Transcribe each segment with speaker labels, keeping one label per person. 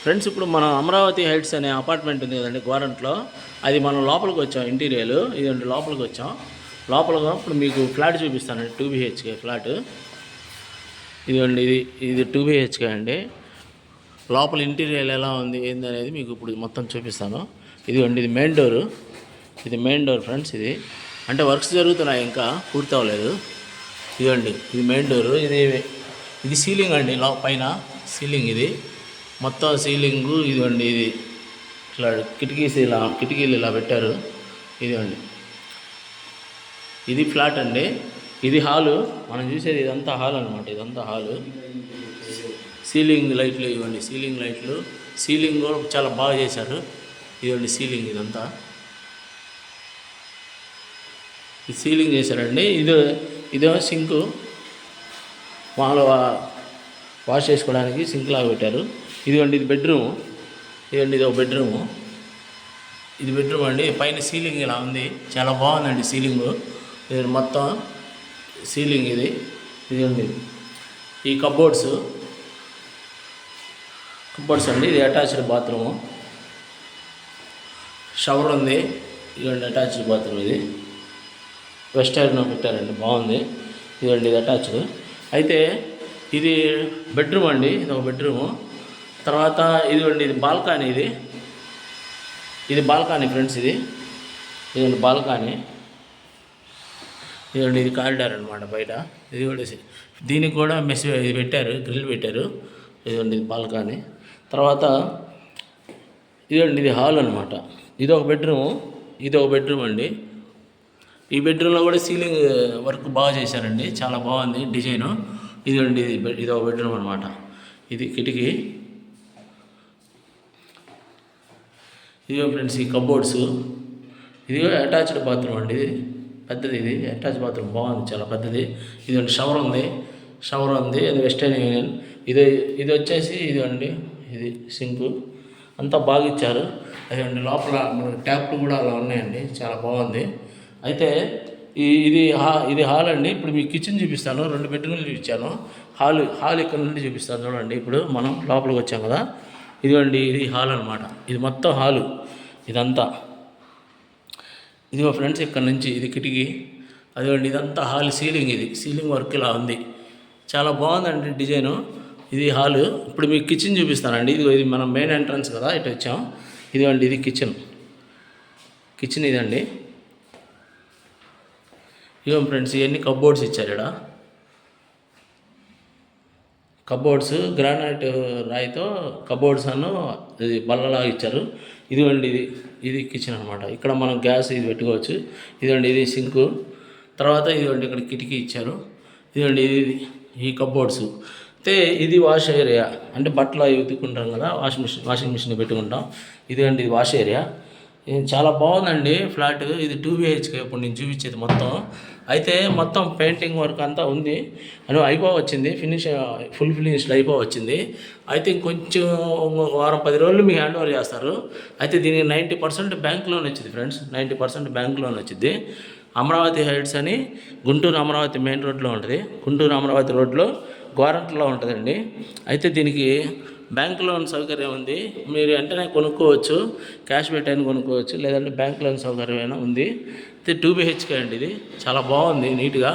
Speaker 1: Friends, ఇప్పుడు మనం Amaravati heights అనే అపార్ట్మెంట్ ఉంది కదండి గోరంట్లో, అది మనం లోపలికి వచ్చాం. ఇంటీరియర్ ఇదండి, లోపలికి వచ్చాం. లోపలగా ఇప్పుడు మీకు ఫ్లాట్ చూపిస్తానండి, 2 BHK ఫ్లాట్. ఇదిగోండి, ఇది 2 BHK అండి. లోపల ఇంటీరియర్ ఎలా ఉంది ఏంది అనేది మీకు ఇప్పుడు మొత్తం చూపిస్తాను. ఇదిగోండి, ఇది మెయిన్ డోరు. ఇది మెయిన్ డోర్ ఫ్రెండ్స్. ఇది అంటే వర్క్స్ జరుగుతున్నాయి, ఇంకా పూర్తి అవ్వలేదు. ఇదిగోండి, ఇది మెయిన్ డోరు. ఇది సీలింగ్ అండి, పైన సీలింగ్. ఇది మొత్తం సీలింగు. ఇదిగోండి, ఇది ఇట్లా కిటికీలు ఇలా పెట్టారు. ఇదిగోండి, ఇది ఫ్లాట్ అండి. ఇది హాలు. మనం చూసేది ఇదంతా హాల్ అనమాట. ఇదంతా హాలు. సీలింగ్ లైట్లు ఇవ్వండి, సీలింగ్ లైట్లు. సీలింగ్ కూడా చాలా బాగా చేశారు. ఇదిగోండి సీలింగ్, ఇదంతా ఈ సీలింగ్ చేశారండి. ఇదో సింకు, మామూలు వాష్ చేసుకోవడానికి సింక్ లాగా పెట్టారు. ఇదిగోండి, ఇది బెడ్రూము. ఇదిగోండి, ఇది ఒక బెడ్రూము. ఇది బెడ్రూమ్ అండి. పైన సీలింగ్ ఇలా ఉంది, చాలా బాగుందండి సీలింగు. ఇది మొత్తం సీలింగ్. ఇదిగోండి, ఈ కబోర్డ్స్ అండి. ఇది అటాచ్డ్ బాత్రూము. షవర్ ఉంది. ఇదిగోండి, అటాచ్డ్ బాత్రూమ్. ఇది వెస్టర్న్ పెట్టారండి, బాగుంది. ఇదిగోండి, ఇది అటాచ్డ్. అయితే ఇది బెడ్రూమ్ అండి. ఇది ఒక బెడ్రూము. తర్వాత ఇదిగోండి, ఇది బాల్కనీ. ఇది బాల్కనీ ఫ్రెండ్స్. ఇదిగోండి బాల్కనీ. ఇదిగోండి, ఇది కారిడార్ అనమాట బయట. ఇది కూడా దీనికి కూడా ఇది పెట్టారు, గ్రిల్ పెట్టారు. ఇదిగోండి, ఇది బాల్కనీ. తర్వాత ఇదిగోండి, ఇది హాల్ అనమాట. ఇది ఒక బెడ్రూము. ఇది ఒక బెడ్రూమ్ అండి. ఈ బెడ్రూమ్లో కూడా సీలింగ్ వర్క్ బాగా చేశారండి, చాలా బాగుంది డిజైను. ఇదిగోండి, ఇది ఒక బెడ్రూమ్ అనమాట. ఇది కిటికీ. ఇదిగో ఫ్రెండ్స్, ఈ కబోర్డ్స్. ఇది అటాచ్డ్ బాత్రూమ్ అండి. ఇది పెద్దది. ఇది అటాచ్ బాత్రూమ్, బాగుంది, చాలా పెద్దది. ఇదిగోండి, షవర్ ఉంది. అది వెస్టర్న్ యూనియన్. ఇది వచ్చేసి ఇదిగోండి, ఇది సింకు. అంతా బాగా ఇచ్చారు. అదండి, లోపల ట్యాప్లు కూడా అలా ఉన్నాయండి, చాలా బాగుంది. అయితే ఇది హాల్ అండి. ఇప్పుడు మీకు కిచెన్ చూపిస్తాను. 2 బెడ్రూమ్లు చూపించాను. హాల్ ఇక్కడ నుండి చూపిస్తాను చూడండి. ఇప్పుడు మనం లోపలికి వచ్చాం కదా. ఇదిగోండి, ఇది హాల్ అనమాట. ఇది మొత్తం హాలు ఇదంతా. ఇదిగో ఫ్రెండ్స్, ఇక్కడ నుంచి ఇది కిటికీ. అదిగోండి, ఇదంతా హాల్. సీలింగ్ వర్క్ ఇలా ఉంది, చాలా బాగుందండి డిజైను. ఇది హాలు. ఇప్పుడు మీకు కిచెన్ చూపిస్తానండి. ఇది మనం మెయిన్ ఎంట్రన్స్ కదా, ఇటు వచ్చాం. ఇదిగోండి, ఇది కిచెన్. ఇదండి. ఇదిగో ఫ్రెండ్స్, ఇవన్నీ కబోర్డ్స్ ఇచ్చారు. ఇక్కడ కబోర్డ్స్ గ్రానైట్ రాయితో కబోర్డ్స్ ఇది బల్లలాగా ఇచ్చారు. ఇదిగోండి, ఇది కిచెన్ అనమాట. ఇక్కడ మనం గ్యాస్ ఇది పెట్టుకోవచ్చు. ఇదిగోండి, ఇది సింకు. తర్వాత ఇదిగోండి, ఇక్కడ కిటికీ ఇచ్చారు. ఇదిగోండి, ఈ కబోర్డ్స్. అయితే ఇది వాష్ ఏరియా, అంటే బట్టలు అవి ఉతుక్కుంటాం కదా, వాషింగ్ మిషన్ పెట్టుకుంటాం. ఇదిగోండి, ఇది వాష్ ఏరియా. ఇది చాలా బాగుందండి ఫ్లాట్. ఇది 2 BHK ఇప్పుడు నేను చూపించేది మొత్తం. అయితే మొత్తం పెయింటింగ్ వర్క్ అంతా ఉంది, అయిపోవచ్చింది. Full finished అయిపోవచ్చింది. అయితే ఇంకొంచెం వారం 10 రోజులు మీకు హ్యాండ్ ఓవర్ చేస్తారు. అయితే దీనికి 90% బ్యాంక్ లోన్ వచ్చింది ఫ్రెండ్స్. 90% బ్యాంక్ లోన్ వచ్చింది. అమరావతి హైట్స్ అని గుంటూరు అమరావతి మెయిన్ రోడ్లో ఉంటుంది. గుంటూరు అమరావతి రోడ్లో గోరంట్లో ఉంటుందండి. అయితే దీనికి బ్యాంక్ లోన్ సౌకర్యం ఉంది. మీరు వెంటనే కొనుక్కోవచ్చు, క్యాష్ పెట్టని కొనుక్కోవచ్చు, లేదంటే బ్యాంక్ లోన్ సౌకర్యం ఉంది. అయితే 2 BHK అండి. ఇది చాలా బాగుంది, నీట్గా.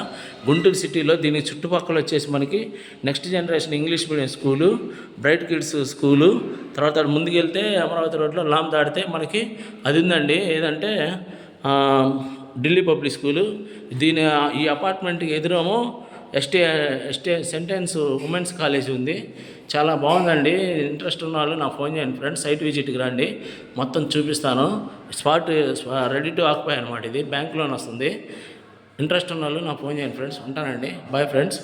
Speaker 1: గుంటూరు సిటీలో దీనికి చుట్టుపక్కల వచ్చేసి మనకి next generation English medium school, bright kids school, తర్వాత ముందుకెళ్తే అమరావతి రోడ్లో లామ్ దాడితే మనకి అది ఉందండి. ఏదంటే ఢిల్లీ పబ్లిక్ స్కూలు. ఈ అపార్ట్మెంట్కి ఎదురేమో ఎస్టీ సెంటెన్స్ ఉమెన్స్ కాలేజ్ ఉంది. చాలా బాగుందండి. ఇంట్రెస్ట్ ఉన్న వాళ్ళు నాకు ఫోన్ చేయండి ఫ్రెండ్స్. సైట్ విజిట్కి రండి, మొత్తం చూపిస్తాను. స్పాట్ రెడీ టు ఆక్యుపై అనమాట. ఇది బ్యాంక్ లోన్ వస్తుంది. ఇంట్రెస్ట్ ఉన్న వాళ్ళు నాకు ఫోన్ చేయండి ఫ్రెండ్స్. ఉంటానండి, బాయ్ ఫ్రెండ్స్.